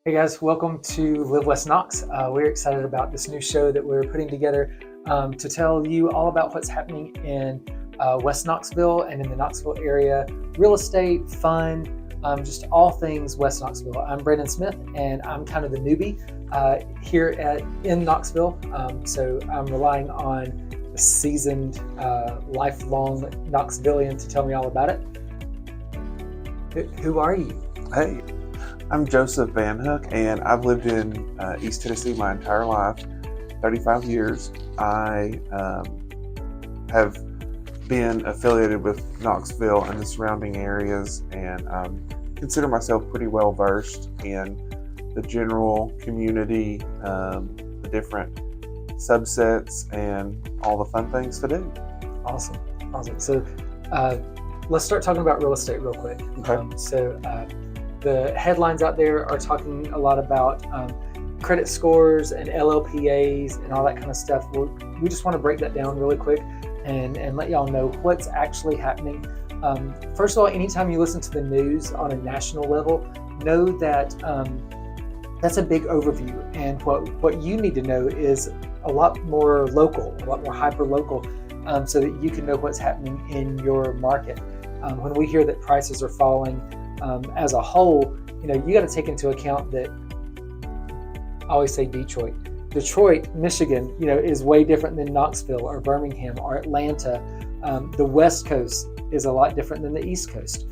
Hey guys, welcome to Live West Knox. We're excited about this new show that we're putting together to tell you all about what's happening in West Knoxville and in the Knoxville area. Real estate, fun, just all things West Knoxville. I'm Brandon Smith and I'm kind of the newbie here in Knoxville. So I'm relying on a seasoned, lifelong Knoxvillian to tell me all about it. Who are you? Hey, I'm Joseph Van Hook, and I've lived in East Tennessee my entire life, 35 years. I have been affiliated with Knoxville and the surrounding areas, and consider myself pretty well versed in the general community, the different subsets, and all the fun things to do. Awesome. So let's start talking about real estate real quick. Okay. The headlines out there are talking a lot about credit scores and LLPAs and all that kind of stuff. We just want to break that down really quick and let y'all know what's actually happening. First of all, anytime you listen to the news on a national level, know that that's a big overview. And what you need to know is a lot more local, a lot more hyper-local, so that you can know what's happening in your market. When we hear that prices are falling, as a whole, you got to take into account that I always say Detroit, Michigan, is way different than Knoxville or Birmingham or Atlanta. The West Coast is a lot different than the East Coast.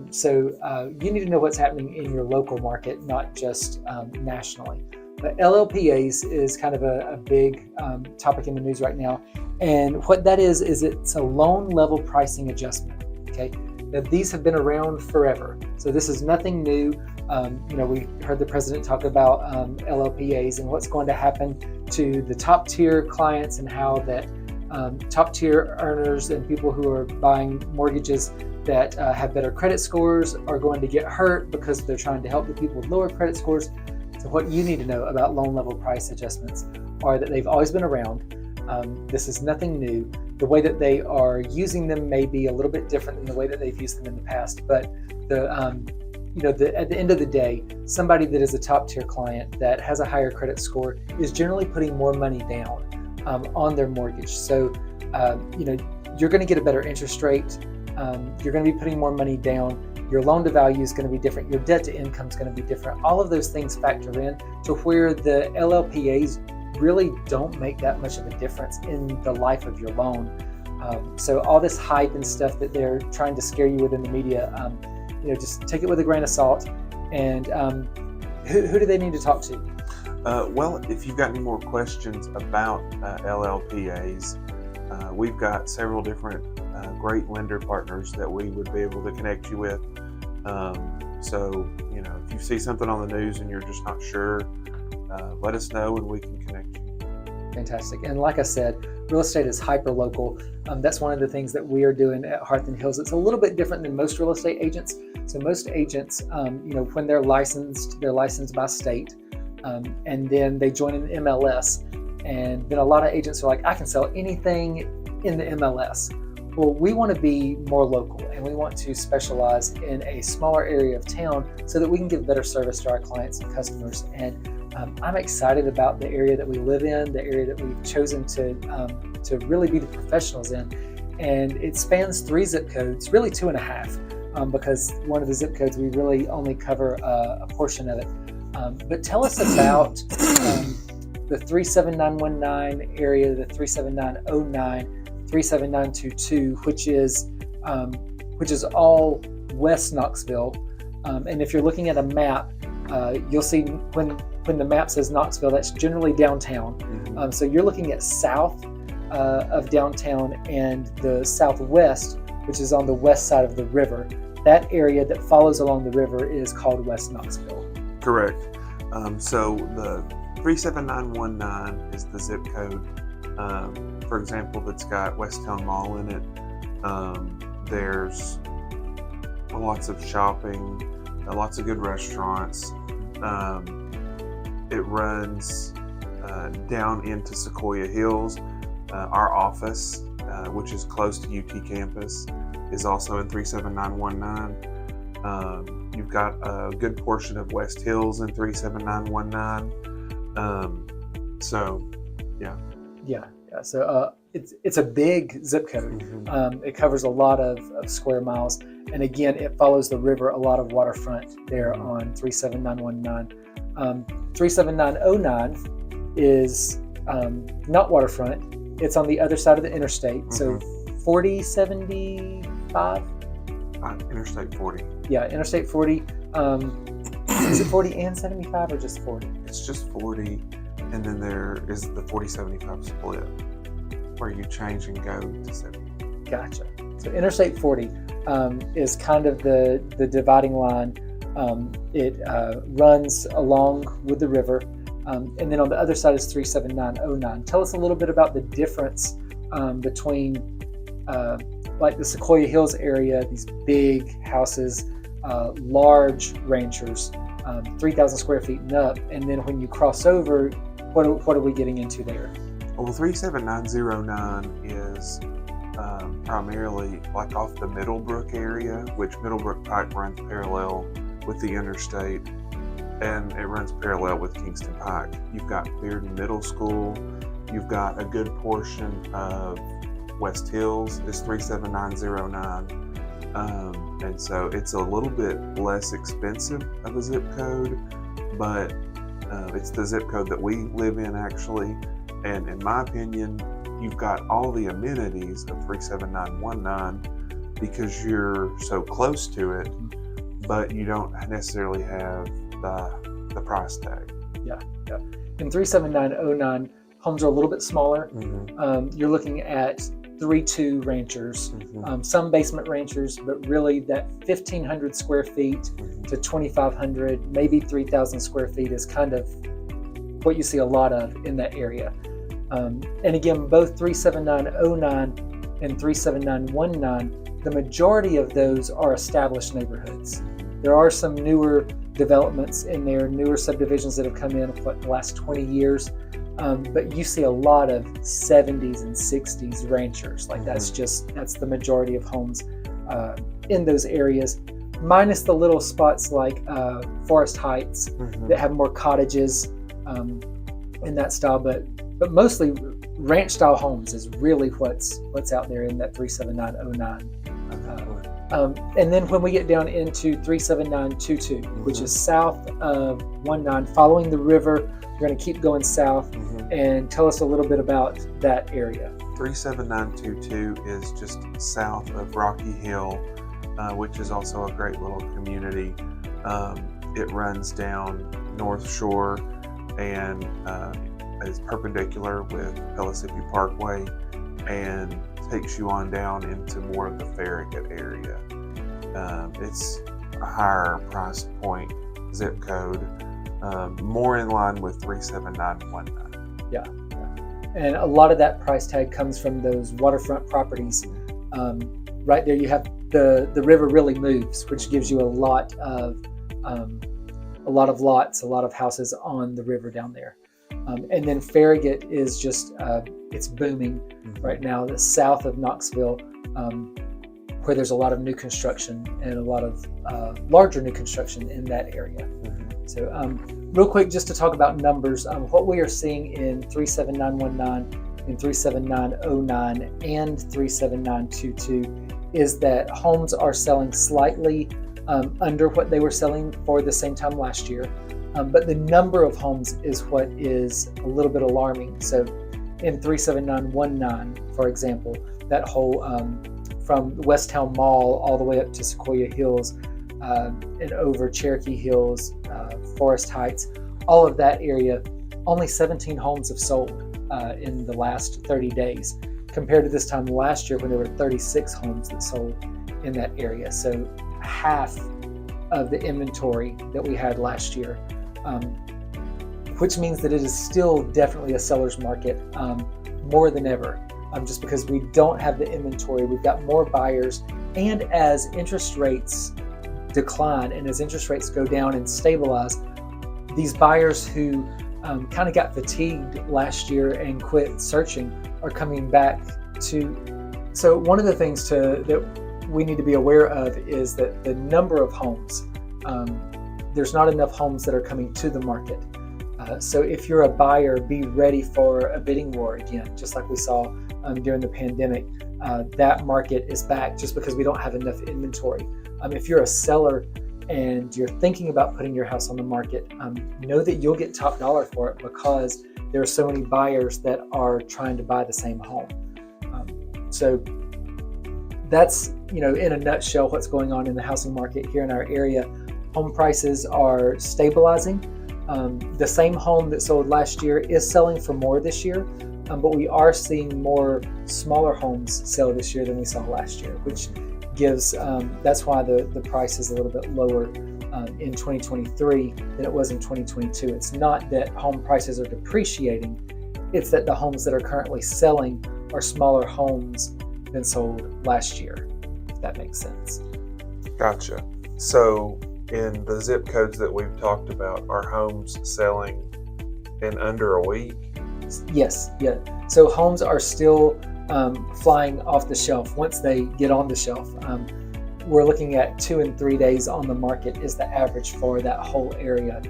So you need to know what's happening in your local market, not just nationally. But LLPAs is kind of a big topic in the news right now. And what that is it's a loan level pricing adjustment. Okay. Now, these have been around forever, so this is nothing new. We heard the president talk about LLPAs and what's going to happen to the top tier clients and how that top tier earners and people who are buying mortgages that have better credit scores are going to get hurt because they're trying to help the people with lower credit scores. So what you need to know about loan level price adjustments are that they've always been around. This is nothing new. The way that they are using them may be a little bit different than the way that they've used them in the past, but at the end of the day, somebody that is a top tier client that has a higher credit score is generally putting more money down on their mortgage. So, you're going to get a better interest rate. You're going to be putting more money down. Your loan to value is going to be different. Your debt to income is going to be different. All of those things factor in to where the LLPAs really don't make that much of a difference in the life of your loan. So all this hype and stuff that they're trying to scare you with in the media, just take it with a grain of salt. And who do they need to talk to? Well, if you've got any more questions about LLPAs, we've got several different great lender partners that we would be able to connect you with. So, if you see something on the news and you're just not sure, let us know and we can connect you. Fantastic. And like I said, real estate is hyper local. That's one of the things that we are doing at Hearth and Hills. It's a little bit different than most real estate agents. So most agents, when they're licensed by state, and then they join an MLS. And then a lot of agents are like, I can sell anything in the MLS. Well, we want to be more local and we want to specialize in a smaller area of town so that we can give better service to our clients and customers. And I'm excited about the area that we live in, the area that we've chosen to really be the professionals in. And it spans 3 zip codes, really 2.5, because one of the zip codes we really only cover a portion of it. But tell us about the 37919 area, the 37909, 37922, which is all West Knoxville. And if you're looking at a map, you'll see when the map says Knoxville, that's generally downtown. Mm-hmm. So you're looking at south of downtown and the southwest, which is on the west side of the river. That area that follows along the river is called West Knoxville. Correct. So the 37919 is the zip code, for example, that's got Westtown Mall in it. There's lots of shopping, lots of good restaurants. It runs down into Sequoia Hills. Our office, which is close to UT campus, is also in 37919. You've got a good portion of West Hills in 37919. So, yeah. Yeah. So it's a big zip code. Mm-hmm. It covers a lot of square miles, and again, it follows the river, a lot of waterfront there on 37919. 37909 is not waterfront. It's on the other side of the interstate. So 4075. Interstate 40. Yeah, Interstate 40. Is it 40 and 75 or just 40? It's just 40, and then there is the 40-75 split where you change and go to 70. Gotcha. So Interstate 40 is kind of the dividing line. It runs along with the river, and then on the other side is 37909. Tell us a little bit about the difference between like the Sequoia Hills area, these big houses, large ranchers, 3,000 square feet and up, and then when you cross over, what are we getting into there? Well, 37909 is primarily like off the Middlebrook area, which Middlebrook Pike runs parallel with the interstate, and it runs parallel with Kingston Pike. You've got Bearden Middle School. You've got a good portion of West Hills is 37909. And so it's a little bit less expensive of a zip code, but it's the zip code that we live in actually. And in my opinion, you've got all the amenities of 37919 because you're so close to it, but you don't necessarily have the price tag. Yeah. In 37909, homes are a little bit smaller. You're looking at 3-2 ranchers, some basement ranchers, but really that 1,500 square feet to 2,500, maybe 3,000 square feet is kind of what you see a lot of in that area. And again, both 37909 and 37919, the majority of those are established neighborhoods. There are some newer developments in there, newer subdivisions that have come in the last 20 years. But you see a lot of 70s and 60s ranchers. Like that's the majority of homes in those areas, minus the little spots like Forest Heights that have more cottages in that style. But mostly ranch style homes is really what's out there in that 37909. And then when we get down into 37922, which is south of 19, following the river, we're going to keep going south and tell us a little bit about that area. 37922 is just south of Rocky Hill, which is also a great little community. It runs down North Shore and is perpendicular with Pellissippi Parkway and takes you on down into more of the Farragut area. It's a higher price point zip code, more in line with 37919. Yeah. And a lot of that price tag comes from those waterfront properties. Right there you have the river really moves, which gives you a lot of lots, a lot of houses on the river down there. And then Farragut is just, it's booming right now, the south of Knoxville, where there's a lot of new construction and a lot of larger new construction in that area. So real quick, just to talk about numbers, what we are seeing in 37919, in 37909, and 37922 is that homes are selling slightly under what they were selling for the same time last year. But the number of homes is what is a little bit alarming. So in 37919, for example, that whole from Westtown Mall all the way up to Sequoia Hills and over Cherokee Hills, Forest Heights, all of that area, only 17 homes have sold in the last 30 days, compared to this time last year when there were 36 homes that sold in that area. So half of the inventory that we had last year. Which means that it is still definitely a seller's market more than ever, just because we don't have the inventory. We've got more buyers, and as interest rates decline and as interest rates go down and stabilize, these buyers who kind of got fatigued last year and quit searching are coming back to. So one of the things that we need to be aware of is that the number of homes, there's not enough homes that are coming to the market. So if you're a buyer, be ready for a bidding war again, just like we saw during the pandemic. That market is back just because we don't have enough inventory. If you're a seller and you're thinking about putting your house on the market, know that you'll get top dollar for it because there are so many buyers that are trying to buy the same home. So that's, in a nutshell, what's going on in the housing market here in our area. Home prices are stabilizing. The same home that sold last year is selling for more this year, but we are seeing more smaller homes sell this year than we saw last year, which gives, that's why the price is a little bit lower in 2023 than it was in 2022. It's not that home prices are depreciating, it's that the homes that are currently selling are smaller homes than sold last year, if that makes sense. Gotcha. So in the zip codes that we've talked about, are homes selling in under a week? Yes, yeah. So homes are still flying off the shelf once they get on the shelf. We're looking at 2 and 3 days on the market is the average for that whole area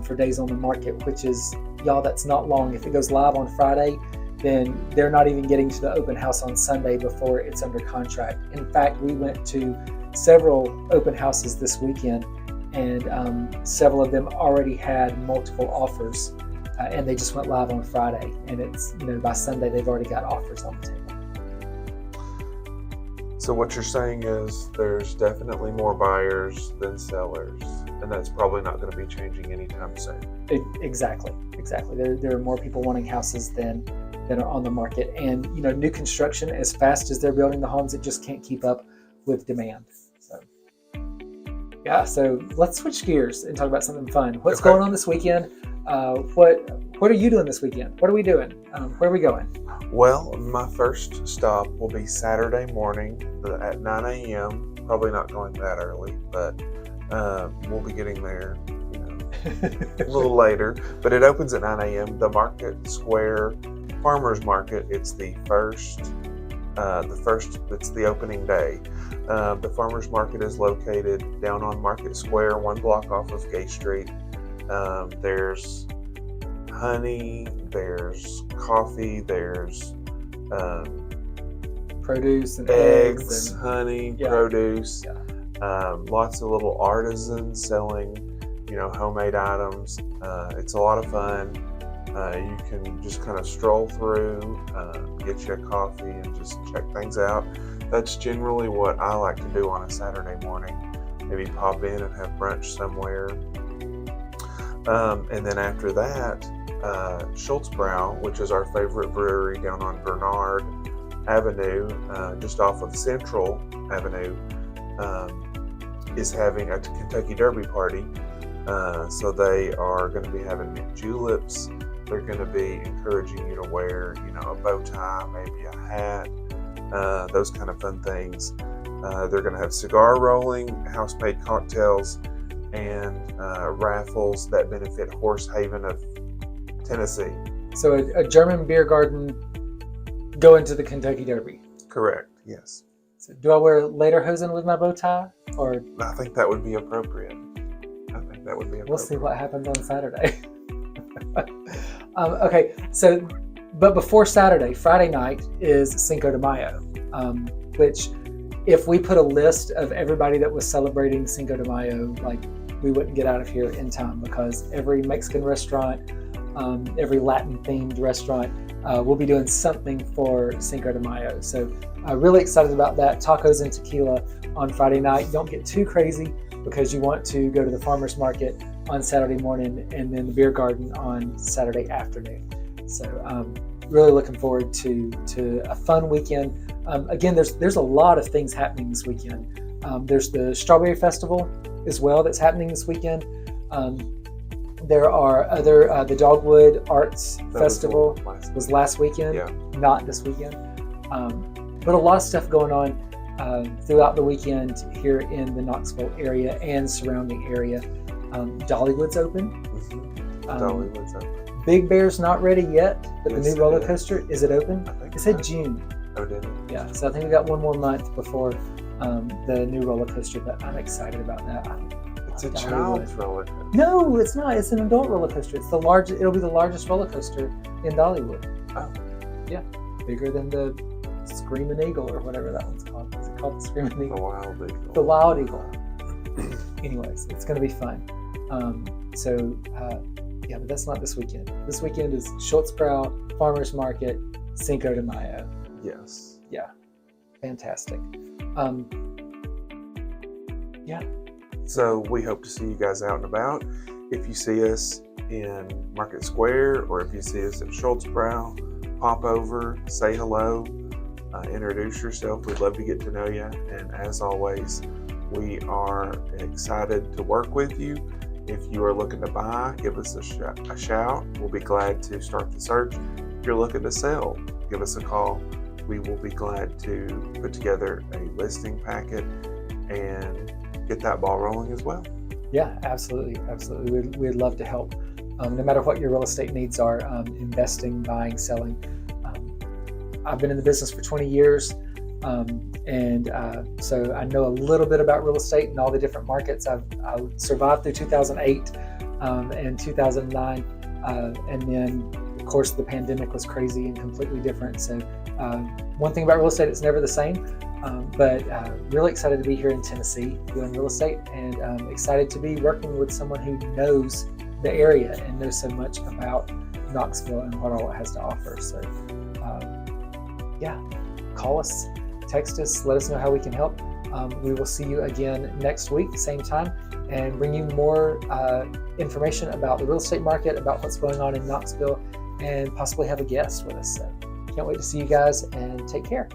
for days on the market, which is, y'all, that's not long. If it goes live on Friday, then they're not even getting to the open house on Sunday before it's under contract. In fact, we went to several open houses this weekend, and several of them already had multiple offers, and they just went live on Friday. And it's, by Sunday they've already got offers on the table. So what you're saying is there's definitely more buyers than sellers, and that's probably not going to be changing anytime soon. Exactly. There are more people wanting houses than are on the market, and new construction, as fast as they're building the homes, it just can't keep up with demand. So let's switch gears and talk about something fun. What's going on this weekend? What are you doing this weekend? What are we doing? Where are we going? Well, my first stop will be Saturday morning at 9 a.m. Probably not going that early, but we'll be getting there a little later. But it opens at 9 a.m. The Market Square Farmers Market. It's the first. It's the opening day. The farmers market is located down on Market Square, 1 block off of Gay Street. There's honey, there's coffee, there's produce and eggs, and honey, produce. Lots of little artisans selling, homemade items. It's a lot of fun. You can just kind of stroll through, get you a coffee, and just check things out. That's generally what I like to do on a Saturday morning. Maybe pop in and have brunch somewhere. And then after that, Schultzbrow, which is our favorite brewery down on Bernard Avenue, just off of Central Avenue, is having a Kentucky Derby party. So they are going to be having mint juleps. They're going to be encouraging you to wear, a bow tie, maybe a hat, those kind of fun things. They're going to have cigar rolling, house-made cocktails, and raffles that benefit Horse Haven of Tennessee. So a German beer garden going to the Kentucky Derby. Correct, yes. So do I wear lederhosen with my bow tie? Or I think that would be appropriate. We'll see what happens on Saturday. Okay, so, but before Saturday, Friday night is Cinco de Mayo, which if we put a list of everybody that was celebrating Cinco de Mayo, we wouldn't get out of here in time, because every Mexican restaurant, every Latin-themed restaurant will be doing something for Cinco de Mayo. So really excited about that. Tacos and tequila on Friday night. Don't get too crazy, because you want to go to the farmer's market on Saturday morning and then the beer garden on Saturday afternoon. So really looking forward to a fun weekend. Again, there's a lot of things happening this weekend. There's the Strawberry Festival as well that's happening this weekend. There are other, the Dogwood Arts Festival was last weekend, not this weekend. But a lot of stuff going on throughout the weekend here in the Knoxville area and surrounding area. Dollywood's open. Dollywood's open. Big Bear's not ready yet, but the new roller coaster, is it open? It said June. Oh, did it? Yeah, so I think we got one more month before the new roller coaster, but I'm excited about that. It's a child's roller coaster. No, it's not. It's an adult roller coaster. It's the largest. It'll be the largest roller coaster in Dollywood. Oh. Yeah, bigger than the Screaming Eagle or whatever that one's called. Is it called the Screaming Eagle? The Wild Eagle. The Wild Eagle. Anyways, it's going to be fun. Yeah, but that's not this weekend. This weekend is Schultzbrow, Farmers Market, Cinco de Mayo. Yes. Yeah, fantastic. Yeah. So we hope to see you guys out and about. If you see us in Market Square or if you see us at Schultzbrow, pop over, say hello, introduce yourself. We'd love to get to know you. And as always, we are excited to work with you. If you are looking to buy, give us a shout. We'll be glad to start the search. If you're looking to sell, give us a call. We will be glad to put together a listing packet and get that ball rolling as well. Yeah, absolutely. We'd love to help. No matter what your real estate needs are, investing, buying, selling. I've been in the business for 20 years. So I know a little bit about real estate and all the different markets. I survived through 2008 and 2009. And then, of course, the pandemic was crazy and completely different. So one thing about real estate, it's never the same. But really excited to be here in Tennessee doing real estate, and excited to be working with someone who knows the area and knows so much about Knoxville and what all it has to offer. So yeah, call us, text us, let us know how we can help. We will see you again next week, same time, and bring you more information about the real estate market, about what's going on in Knoxville, and possibly have a guest with us. So can't wait to see you guys, and take care.